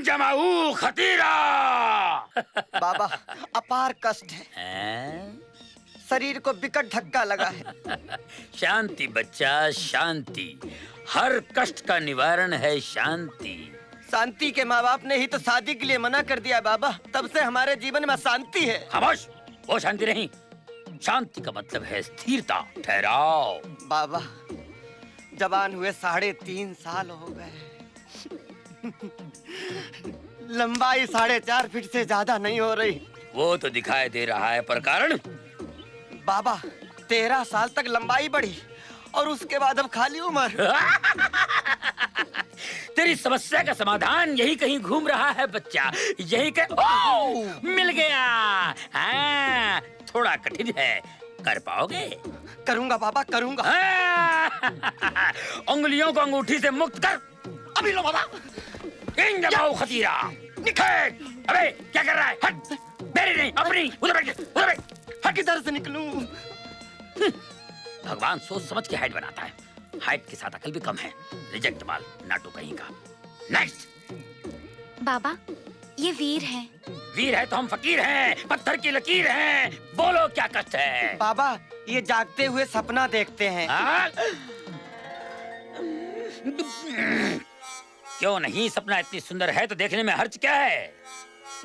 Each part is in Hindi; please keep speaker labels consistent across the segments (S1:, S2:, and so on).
S1: जमाऊ खतीरा।
S2: बाबा अपार कष्ट है, शरीर को विकट धक्का लगा है।
S1: शांति बच्चा, शांति। हर कष्ट का निवारण है शांति।
S2: शांति के माँ बाप ने ही तो शादी के लिए मना कर दिया बाबा, तब से हमारे जीवन में अशांति है।
S1: खामोश, वो शांति नहीं। शांति का मतलब है स्थिरता, ठहराव।
S2: बाबा जवान हुए 3.5 साल हो गए, लंबाई 4.5 फीट से ज्यादा नहीं हो रही।
S1: वो तो दिखाई दे रहा है, पर कारण?
S2: बाबा 13 साल तक लंबाई बढ़ी और उसके बाद अब खाली उम्र।
S1: तेरी समस्या का समाधान यही कहीं घूम रहा है बच्चा, यही मिल गया। हाँ, थोड़ा कठिन है, कर पाओगे?
S2: करूंगा बाबा, करूंगा।
S1: उंगलियों को अंगूठी से मुक्त कर।
S2: अभी लो बाबा।
S1: इन जमाओ खतीरा। निकल। अबे क्या कर रहा है? हट। मेरी नहीं, अपनी। उधर बैठ, उधर बैठ।
S2: हट। किधर से निकलूं?
S1: भगवान सोच समझ के हाइट बनाता है, हाइट के साथ अकल भी कम है। रिजेक्ट माल, नाटू कहीं का। नेक्स्ट।
S3: बाबा ये वीर है।
S1: वीर है तो हम फकीर हैं, पत्थर की लकीर हैं। बोलो क्या कष्ट है?
S2: बाबा ये जागते हुए सपना देखते हैं।
S1: क्यों नहीं? सपना इतनी सुंदर है तो देखने में हर्ज क्या है?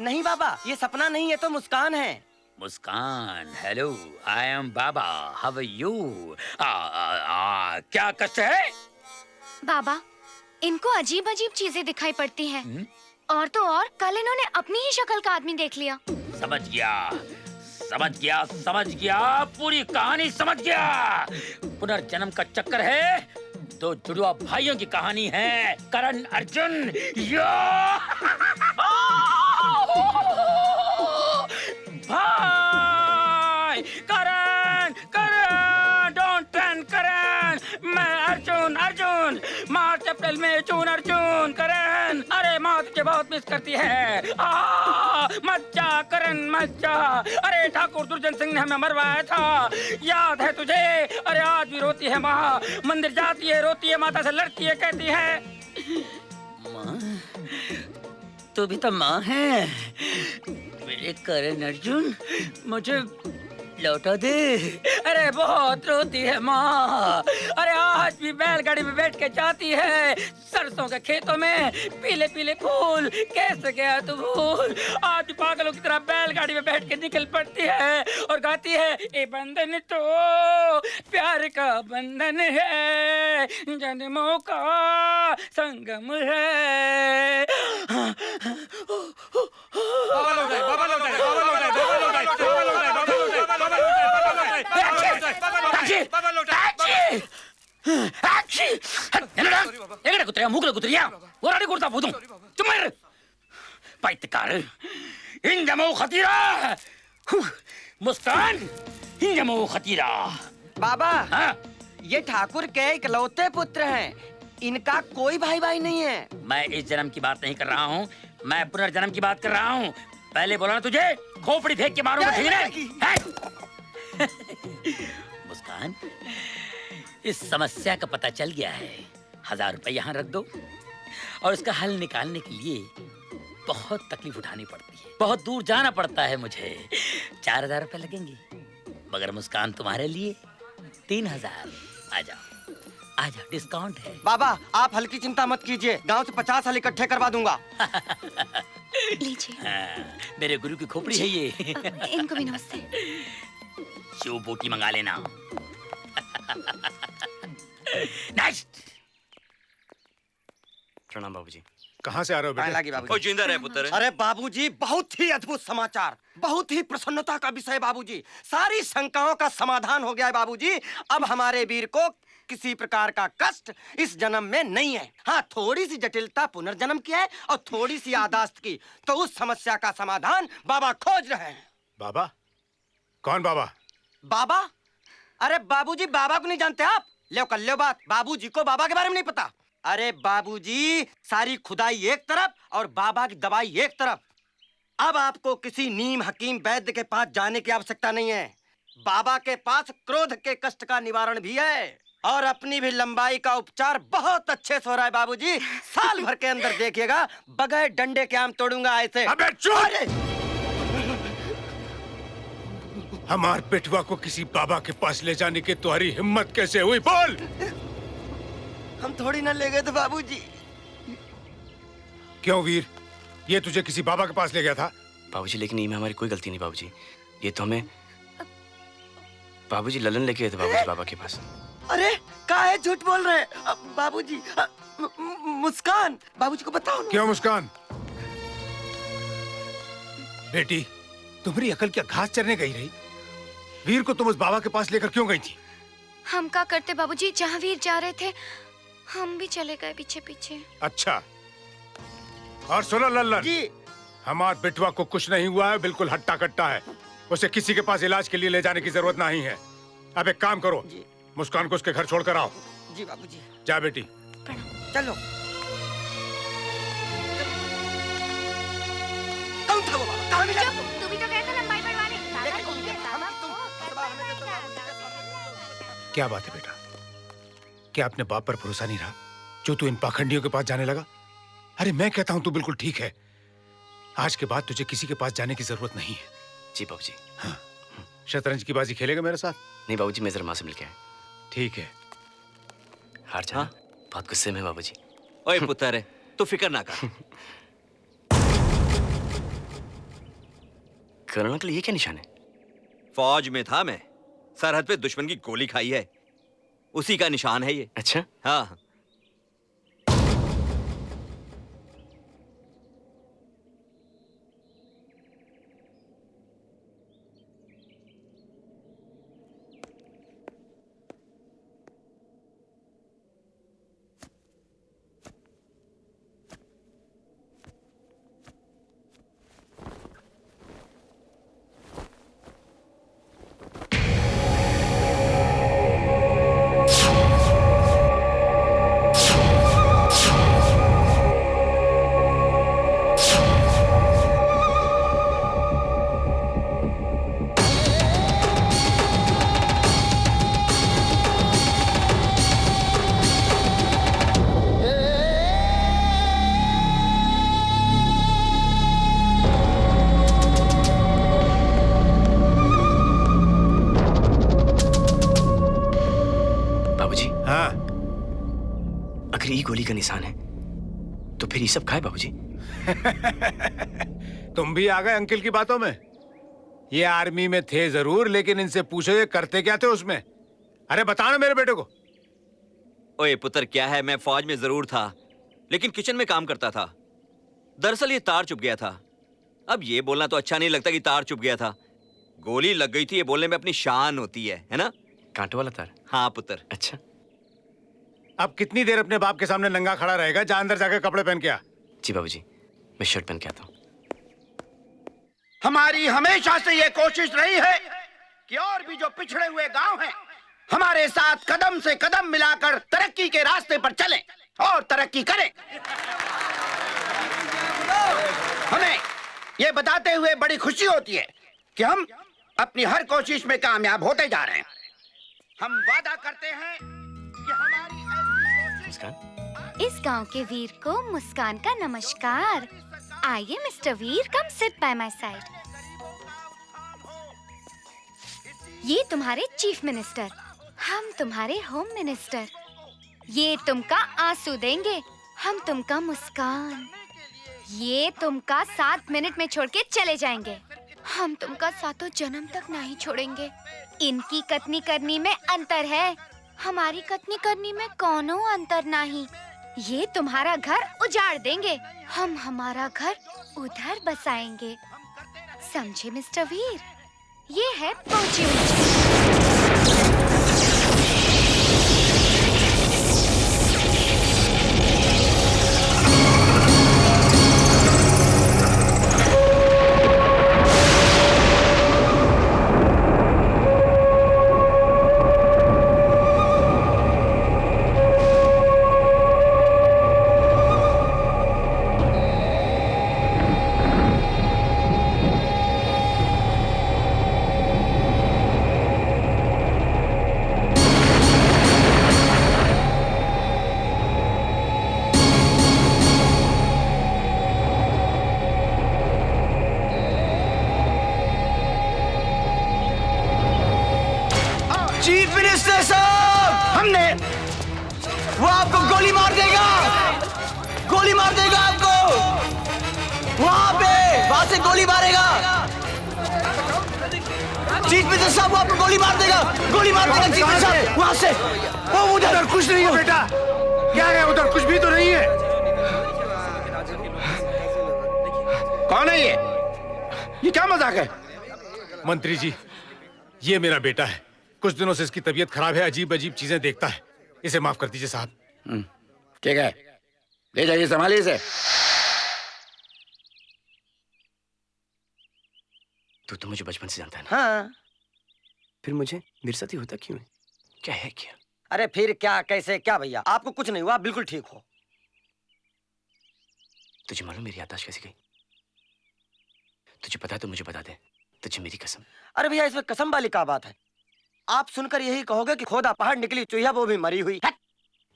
S2: नहीं बाबा, ये सपना नहीं है तो मुस्कान है।
S1: मुस्कान। Hello, I am Baba, how are you? क्या कष्ट है?
S3: बाबा इनको अजीब अजीब चीजें दिखाई पड़ती हैं। और तो और कल इन्होंने अपनी ही शक्ल का आदमी देख लिया।
S1: समझ गया, समझ गया, समझ गया, पूरी कहानी समझ गया। पुनर्जन्म का चक्कर है, 2 जुड़वा भाइयों की कहानी है। करण अर्जुन। भाई करण, करण, डोंट टर्न करण। मैं अर्जुन, अर्जुन। मार्च अप्रैल में जून अर्जुन। करण, अरे माँ तुझे बहुत मिस करती है। मत जा करण, मत जा। अरे ठाकुर दुर्जन सिंह ने हमें मरवाया था, याद है तुझे? अरे आज भी रोती है माँ, मंदिर जाती है, रोती है, माता से लड़ती है, कहती है माँ तू भी तो माँ है मेरे करण अर्जुन, मुझे लौटा दे। अरे बहुत रोती है माँ। अरे आज भी बैलगाड़ी में बैठ के जाती है सरसों के खेतों में, पीले पीले फूल कैसे गया तू भूल। आज भी पागलों की तरह बैलगाड़ी में बैठ के निकल पड़ती है और गाती है, ये बंधन तो प्यार का बंधन है, जन्मों का संगम है।
S4: बाबा लौट आए, बाबा लौट आए, बाबा लौट आए, बाबा लौट आए, बाबा लौट आए, बाबा लौट आए, बाबा लौट आए।
S1: എങ്ങടെ കുത്തിരിയാ? മൂക്കിലെ കുത്തിരിയാ? ഒരാടി കൊടുത്താ പോതും. ചുമ്മാ ഇரு. പൈത്തക്കാര്. ഇഞ്ചമോ ഖതീरा. मुस्कान, इञ्जमो खतीरा।
S2: बाबा
S1: हाँ?
S2: ये ठाकुर के इकलौते पुत्र हैं, इनका कोई भाई नहीं है।
S1: मैं इस जन्म की बात नहीं कर रहा हूँ, मैं पुनर्जन्म की बात कर रहा हूँ। पहले बोला ना तुझे, खोपड़ी फेंक के मारूंगा, ठीक है? मुस्कान, इस समस्या का पता चल गया है। 1000 रुपए यहाँ रख दो और इसका हल निकालने के लिए बहुत तकलीफ उठानी पड़ती है, बहुत दूर जाना पड़ता है मुझे। 4000 रुपए लगेंगे, मगर मुस्कान तुम्हारे लिए 3000। आ जाओ, आ जाओ, डिस्काउंट है।
S2: बाबा आप हल्की चिंता मत कीजिए, गांव से 50 हल इकट्ठे करवा दूंगा।
S3: लीजिए।
S1: मेरे गुरु की खोपड़ी है ये।
S3: इनको भी नमस्ते।
S1: शिव बोटी मंगा लेना। नेक्स्ट।
S4: प्रणाम बाबूजी।
S5: कहाँ से आ रहे हो बेटा?
S2: लगी बाबूजी।
S4: जिंदा रहे पुत्र।
S2: अरे बाबूजी बहुत ही अद्भुत समाचार, बहुत ही प्रसन्नता का विषय बाबूजी। सारी शंकाओं का समाधान हो गया है बाबूजी। अब हमारे वीर को किसी प्रकार का कष्ट इस जन्म में नहीं है। हाँ, थोड़ी सी जटिलता पुनर्जन्म की है और थोड़ी सी यादाश्त की, तो उस समस्या का समाधान बाबा खोज रहे हैं।
S5: बाबा? कौन बाबा?
S2: बाबा? अरे बाबूजी बाबा को नहीं जानते आप? लो कर लो बात, बाबूजी को बाबा के बारे में नहीं पता। अरे बाबूजी, सारी खुदाई एक तरफ और बाबा की दवाई एक तरफ। अब आपको किसी नीम हकीम वैद्य के पास जाने की आवश्यकता नहीं है। बाबा के पास क्रोध के कष्ट का निवारण भी है। और अपनी भी लंबाई का उपचार बहुत अच्छे से हो रहा है बाबूजी। साल भर के अंदर देखिएगा बगैर डंडे के आम तोड़ूंगा ऐसे।
S5: अबे चुप! हमार बेटवा को किसी बाबा के पास ले जाने की तुम्हारी हिम्मत कैसे हुई? बोल।
S2: हम थोड़ी ना ले गए थे बाबूजी।
S5: क्यों वीर, ये तुझे किसी बाबा के पास ले गया था?
S6: बाबूजी लेकिन इनमें हमारी कोई गलती नहीं बाबूजी। ये तो हमें बाबूजी ललन लेके गए थे बाबूजी बाबा के पास।
S2: अरे काहे झूठ बोल रहे हैं बाबूजी? मुस्कान बाबूजी को बताओ ना।
S5: क्यों मुस्कान? बेटी, तुम्हारी अकल क्या घास चरने गई रही? वीर को तुम उस बाबा के पास लेकर क्यों गई थी?
S3: हम क्या करते बाबूजी, जहाँ वीर जा रहे थे हम भी चले गए पीछे पीछे।
S5: अच्छा, और सुनो लल्लन
S2: जी,
S5: हमार बेटवा को कुछ नहीं हुआ है, बिल्कुल हट्टा कट्टा है। उसे किसी के पास इलाज के लिए ले जाने की जरूरत नहीं है। अब एक काम करो, मुस्कान को उसके घर छोड़कर आओ।
S2: जी बाबूजी।
S5: जा बेटी।
S2: चलो। कौन था वो बाबा? कहाँ मिला?
S3: तू भी तो गया था लंबाई बढ़वाने।
S5: क्या बात है बेटा? क्या अपने बाप पर भरोसा नहीं रहा जो तू इन पाखंडियों के पास जाने लगा? अरे मैं कहता हूँ तू बिल्कुल ठीक है। आज के बाद तुझे किसी के पास जाने की जरूरत नहीं है।
S6: जी बाबूजी।
S5: हाँ, शतरंज की बाजी खेलेगा मेरे साथ?
S6: नहीं बाबूजी, मैं जरा माँ से मिल के आया।
S5: ठीक है।
S6: हार जाना। हाँ? बहुत गुस्से में बाबूजी।
S4: ओए पुत्र, तू फिक्र ना कर।
S6: कर्नल अंकल, ये क्या निशान है?
S4: फौज में था मैं, सरहद पे दुश्मन की गोली खाई है, उसी का निशान है ये।
S6: अच्छा।
S4: हाँ।
S6: गोली का निशान है तो फिर ये सब खाए बाबूजी?
S5: तुम भी आ गए अंकिल की बातों में। ये आर्मी में थे जरूर, लेकिन इनसे पूछो ये करते क्या थे उसमें। अरे बताना मेरे बेटे को।
S4: ओए पुत्र, क्या है, मैं फौज में जरूर था लेकिन किचन में काम करता था। दरअसल ये तार चुभ गया था। अब ये बोलना तो अच्छा नहीं लगता कि तार चुभ गया था। गोली लग गई थी, ये बोलने में अपनी शान होती है ना?
S6: कांटो वाला तार?
S4: हाँ पुत्र।
S6: अच्छा,
S5: अब कितनी देर अपने बाप के सामने नंगा खड़ा रहेगा? जा अंदर जाकर कपड़े पहन के आ।
S6: जी बाबूजी, मैं शर्ट पहन के आता हूँ।
S7: हमारी हमेशा से ये कोशिश रही है कि और भी जो पिछड़े हुए गांव हैं हमारे साथ कदम से कदम मिलाकर तरक्की के रास्ते पर चलें और तरक्की करें। हमें ये बताते हुए बड़ी खुशी होती है कि हम अपनी हर कोशिश में कामयाब होते जा रहे हैं। हम वादा करते हैं कि हमारी ऐसी कोशिश।
S3: इस गांव के वीर को मुस्कान का नमस्कार। आइए mister Veer, come sit by my side. ये तुम्हारे चीफ मिनिस्टर, हम तुम्हारे होम मिनिस्टर। ये तुमका आंसू देंगे, हम तुमका मुस्कान। ये तुमका 7 मिनट में छोड़ के चले जाएंगे, हम तुमका 7 जन्म तक नहीं छोड़ेंगे। इनकी कतनी करनी में अंतर है, हमारी कतनी करनी में कोनो अंतर नहीं। ये तुम्हारा घर उजाड़ देंगे, हम हमारा घर उधर बसाएंगे। समझे मिस्टर वीर? ये है पहुंची
S2: चीफ मिनिस्टर साहब,
S7: हमने
S2: वो आपको गोली मार देगा, गोली मार देगा आपको, वहां से गोली मारेगा। चीफ मिनिस्टर साहब, वो आपको गोली मार देगा, गोली मार देगा चीफ मिनिस्टर साहब, वहां से। वो उधर
S5: कुछ नहीं है बेटा, क्या है उधर? कुछ भी तो नहीं है।
S7: कौन है ये क्या मजाक है?
S5: मंत्री जी, ये मेरा बेटा है। कुछ दिनों से इसकी तबीयत खराब है, अजीब अजीब चीजें देखता है। इसे माफ कर दीजिए साहब।
S7: ठीक है, ले जाइए, संभालिए इसे।
S6: तू तो मुझे बचपन से जानता है ना।
S2: हाँ,
S6: फिर मुझे मेरे साथ ही होता क्यों है? क्या है क्या?
S2: अरे फिर क्या, कैसे क्या भैया, आपको कुछ नहीं हुआ, आप बिल्कुल ठीक हो।
S6: तुझे मालूम मेरी याददाश्त कैसी गई? तुझे पता है तो मुझे बता दे, तुझे मेरी कसम।
S2: अरे भैया, इसमें कसम वाली क्या बात है? आप सुनकर यही कहोगे कि खोदा पहाड़ निकली चूहिया, वो भी मरी हुई है।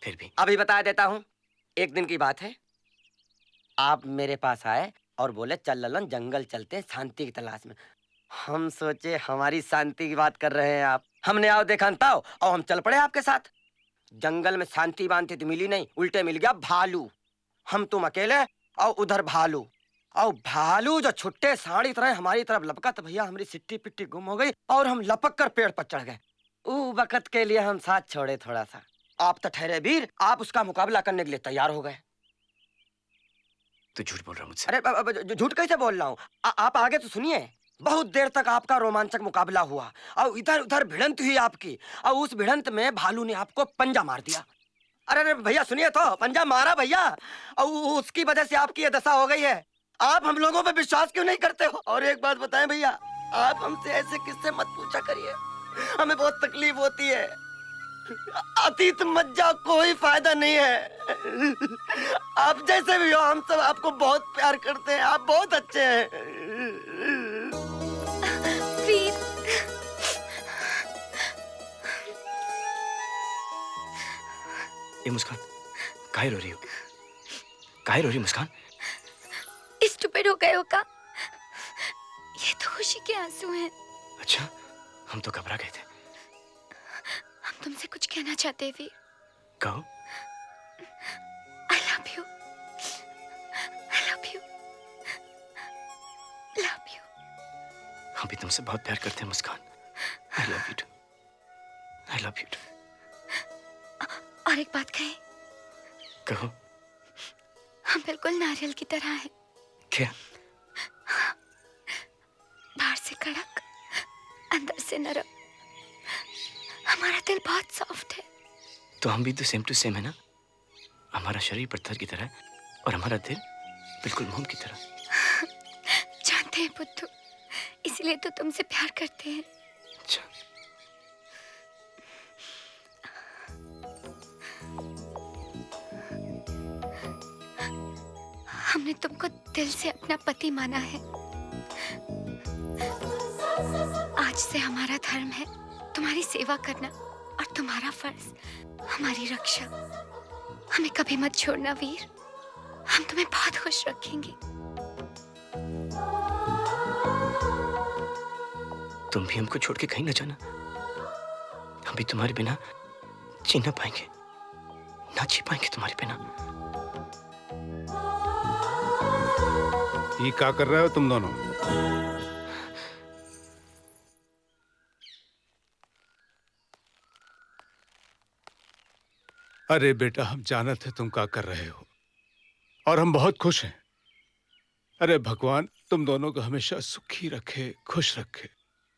S6: फिर भी
S2: अभी बता देता हूँ। एक दिन की बात है, आप मेरे पास आए और बोले चल ललन जंगल चलते हैं शांति की तलाश में। हम सोचे हमारी शांति की बात कर रहे हैं आप। हमने आओ देखा ताओ और हम चल पड़े आपके साथ। जंगल में शांति बांधती तो मिली नहीं, उल्टे मिल गया भालू। हम तुम अकेले और उधर भालू, और भालू जो छुट्टे साड़ी तरह हमारी तरफ लपका तो भैया हमारी सिट्टी पिट्टी गुम हो गई और हम लपक कर पेड़ पर चढ़ गए। ऊ वक्त के लिए हम साथ छोड़े थोड़ा सा। आप तो ठहरे वीर, आप उसका मुकाबला करने के लिए तैयार हो गए।
S6: तू झूठ बोल रहा मुझसे।
S2: अरे झूठ कैसे बोल रहा हूँ? आप आगे तो सुनिए। बहुत देर तक आपका रोमांचक मुकाबला हुआ और इधर उधर भिड़ंत हुई आपकी, और उस भिड़ंत में भालू ने आपको पंजा मार दिया। अरे भैया सुनिए तो, पंजा मारा भैया, और उसकी वजह से आपकी ये दशा हो गई है। आप हम लोगों पे विश्वास क्यों नहीं करते हो? और एक बात बताएं भैया, आप हमसे ऐसे किससे मत पूछा करिए, हमें बहुत तकलीफ होती है। अतीत मत जाओ, कोई फायदा नहीं है। आप जैसे भी हो, हम सब आपको बहुत प्यार करते हैं, आप बहुत अच्छे हैं।
S3: वीर,
S6: ये मुस्कान, काहे रो रही हो? काहे रो रही मुस्कान?
S3: स्टूपिड हो गए हो का? ये तो खुशी के आंसू हैं।
S6: अच्छा, हम तो घबरा गए थे।
S3: हम तुमसे कुछ कहना चाहते हैं वीर।
S6: कहो।
S3: I love you. I love you. Love you.
S6: हम भी तुमसे बहुत प्यार करते हैं मुस्कान। I love you too. I love you too.
S3: और एक बात कहें?
S6: कहो।
S3: हम बिल्कुल नारियल की तरह हैं।
S6: क्या?
S3: बाहर से कड़क, अंदर से नरम। हमारा दिल बहुत सॉफ्ट है।
S6: तो हम भी तो सेम टू सेम है ना? हमारा शरीर पत्थर की तरह है और हमारा दिल बिल्कुल मोम की तरह।
S3: जानते हैं बुद्धू, इसलिए तो तुमसे प्यार करते हैं।
S6: अच्छा।
S3: हमने तुमको दिल से अपना पति माना है। आज से हमारा धर्म है तुम्हारी सेवा करना, और तुम्हारा फर्ज हमारी रक्षा। हमें कभी मत छोड़ना वीर, हम तुम्हें बहुत खुश रखेंगे।
S6: तुम भी हमको छोड़ के कहीं न जाना। हम भी तुम्हारे बिना जी ना पाएंगे, ना जी पाएंगे तुम्हारे बिना।
S5: ये क्या कर रहे हो तुम दोनों? अरे बेटा, हम जानते हैं तुम क्या कर रहे हो और हम बहुत खुश हैं। अरे भगवान तुम दोनों को हमेशा सुखी रखे, खुश रखे।